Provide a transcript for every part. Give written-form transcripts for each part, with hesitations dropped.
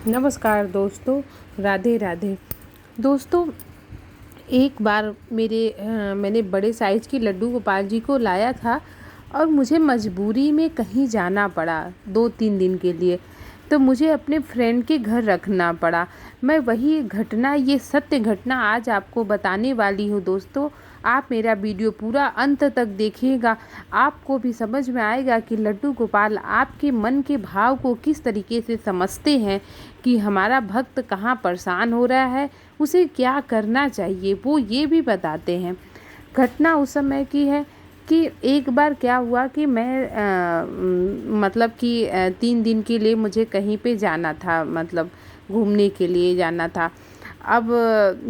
नमस्कार दोस्तों, राधे राधे। दोस्तों, एक बार मैंने बड़े साइज़ की लड्डू गोपाल जी को लाया था और मुझे मजबूरी में कहीं जाना पड़ा 2-3 दिन के लिए। तो मुझे अपने फ्रेंड के घर रखना पड़ा। मैं वही घटना, ये सत्य घटना आज आपको बताने वाली हूँ दोस्तों। आप मेरा वीडियो पूरा अंत तक देखिएगा, आपको भी समझ में आएगा कि लड्डू गोपाल आपके मन के भाव को किस तरीके से समझते हैं कि हमारा भक्त कहाँ परेशान हो रहा है, उसे क्या करना चाहिए, वो ये भी बताते हैं। घटना उस समय की है कि एक बार क्या हुआ कि मैं मतलब कि 3 दिन के लिए मुझे कहीं पे जाना था, मतलब घूमने के लिए जाना था। अब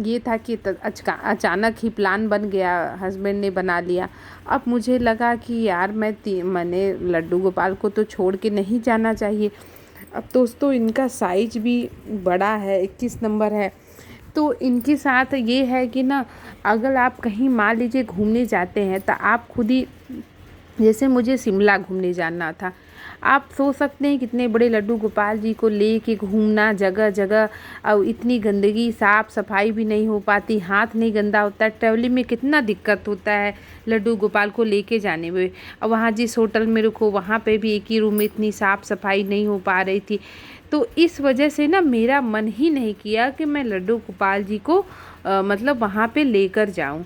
ये था कि अचानक ही प्लान बन गया, हस्बैंड ने बना लिया। अब मुझे लगा कि यार मैंने लड्डू गोपाल को तो छोड़ के नहीं जाना चाहिए। अब दोस्तों, इनका साइज भी बड़ा है, 21 नंबर है। तो इनके साथ ये है कि ना, अगर आप कहीं मान लीजिए घूमने जाते हैं तो आप खुद ही, जैसे मुझे शिमला घूमने जाना था, आप सोच सकते हैं कितने बड़े लड्डू गोपाल जी को लेके घूमना जगह जगह, और इतनी गंदगी, साफ़ सफाई भी नहीं हो पाती, हाथ नहीं गंदा होता, ट्रैवलिंग में कितना दिक्कत होता है लड्डू गोपाल को लेके जाने में। और वहाँ जिस होटल में रुको वहाँ पे भी एक ही रूम में इतनी साफ़ सफाई नहीं हो पा रही थी। तो इस वजह से ना मेरा मन ही नहीं किया कि मैं लड्डू गोपाल जी को मतलब वहाँ पे लेकर जाऊँ।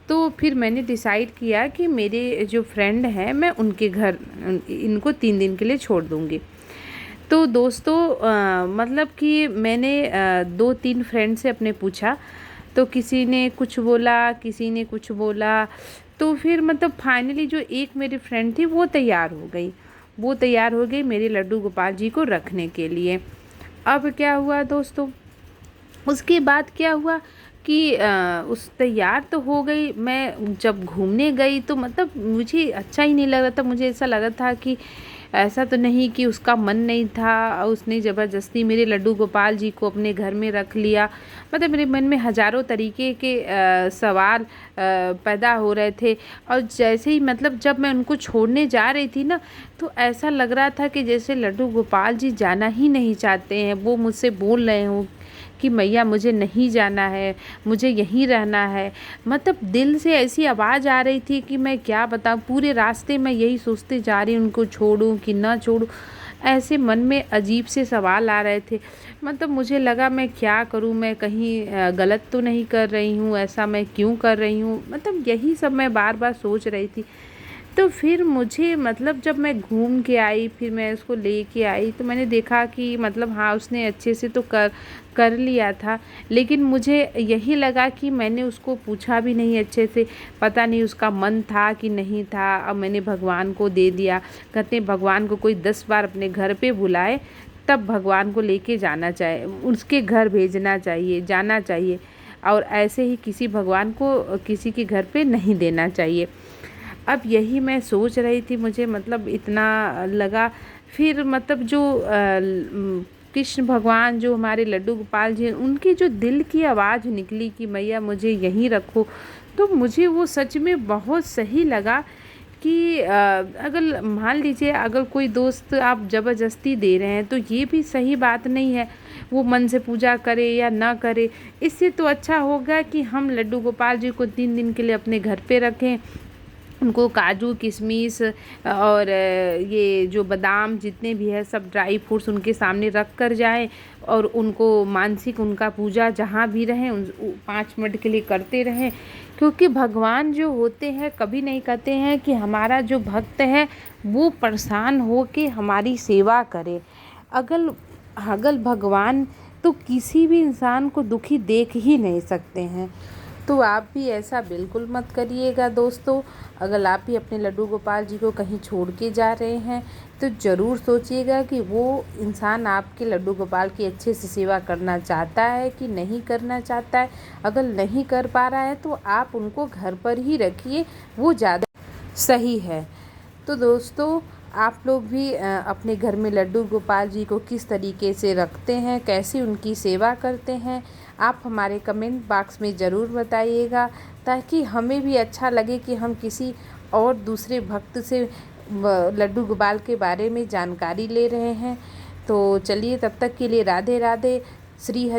तो फिर मैंने डिसाइड किया कि मेरे जो फ्रेंड हैं मैं उनके घर इनको 3 दिन के लिए छोड़ दूँगी। तो दोस्तों, मतलब कि मैंने 2-3 फ्रेंड से अपने पूछा, तो किसी ने कुछ बोला, किसी ने कुछ बोला। तो फिर मतलब फाइनली जो एक मेरी फ्रेंड थी वो तैयार हो गई, मेरे लड्डू गोपाल जी को रखने के लिए। अब क्या हुआ दोस्तों, उसके बाद क्या हुआ कि उस तैयार तो हो गई। मैं जब घूमने गई तो मतलब मुझे अच्छा ही नहीं लग रहा था। मुझे ऐसा लग रहा था कि ऐसा तो नहीं कि उसका मन नहीं था और उसने ज़बरदस्ती मेरे लड्डू गोपाल जी को अपने घर में रख लिया। मतलब मेरे मन में हज़ारों तरीके के सवाल पैदा हो रहे थे। और जैसे ही मतलब जब मैं उनको छोड़ने जा रही थी ना, तो ऐसा लग रहा था कि जैसे लड्डू गोपाल जी जाना ही नहीं चाहते हैं। वो मुझसे बोल रहे हों कि मैया मुझे नहीं जाना है, मुझे यहीं रहना है। मतलब दिल से ऐसी आवाज़ आ रही थी कि मैं क्या बताऊँ। पूरे रास्ते मैं यही सोचते जा रही हूँ, उनको छोड़ूं कि ना छोड़ूं। ऐसे मन में अजीब से सवाल आ रहे थे। मतलब मुझे लगा मैं क्या करूं, मैं कहीं गलत तो नहीं कर रही हूं, ऐसा मैं क्यों कर रही हूं। मतलब यही सब मैं बार बार सोच रही थी। तो फिर मुझे मतलब जब मैं घूम के आई, फिर मैं उसको लेके आई, तो मैंने देखा कि मतलब हाँ, उसने अच्छे से तो कर कर लिया था। लेकिन मुझे यही लगा कि मैंने उसको पूछा भी नहीं अच्छे से। पता नहीं उसका मन था कि नहीं था। अब मैंने भगवान को दे दिया। कहते हैं भगवान को कोई 10 बार अपने घर पे बुलाए तब भगवान को लेके जाना चाहिए, उसके घर भेजना चाहिए, जाना चाहिए। और ऐसे ही किसी भगवान को किसी के घर पे नहीं देना चाहिए। अब यही मैं सोच रही थी, मुझे मतलब इतना लगा। फिर मतलब जो कृष्ण भगवान, जो हमारे लड्डू गोपाल जी हैं, उनकी जो दिल की आवाज़ निकली कि मैया मुझे यहीं रखो, तो मुझे वो सच में बहुत सही लगा। कि अगर मान लीजिए अगर कोई दोस्त आप ज़बरदस्ती दे रहे हैं तो ये भी सही बात नहीं है। वो मन से पूजा करे या ना करे, इससे तो अच्छा होगा कि हम लड्डू गोपाल जी को 3 दिन के लिए अपने घर पे रखें। उनको काजू किशमिश और ये जो बादाम जितने भी है सब ड्राई फ्रूट्स उनके सामने रख कर जाएं। और उनको मानसिक उनका पूजा जहाँ भी रहें 5 मिनट के लिए करते रहें। क्योंकि भगवान जो होते हैं कभी नहीं कहते हैं कि हमारा जो भक्त है वो परेशान हो के हमारी सेवा करे। अगर अगर भगवान तो किसी भी इंसान को दुखी देख ही नहीं सकते हैं। तो आप भी ऐसा बिल्कुल मत करिएगा दोस्तों। अगर आप भी अपने लड्डू गोपाल जी को कहीं छोड़ के जा रहे हैं तो ज़रूर सोचिएगा कि वो इंसान आपके लड्डू गोपाल की अच्छे से सेवा करना चाहता है कि नहीं करना चाहता है। अगर नहीं कर पा रहा है तो आप उनको घर पर ही रखिए, वो ज़्यादा सही है। तो दोस्तों, आप लोग भी अपने घर में लड्डू गोपाल जी को किस तरीके से रखते हैं, कैसे उनकी सेवा करते हैं, आप हमारे कमेंट बॉक्स में ज़रूर बताइएगा, ताकि हमें भी अच्छा लगे कि हम किसी और दूसरे भक्त से लड्डू गोपाल के बारे में जानकारी ले रहे हैं। तो चलिए तब तक के लिए राधे राधे। श्री हरि।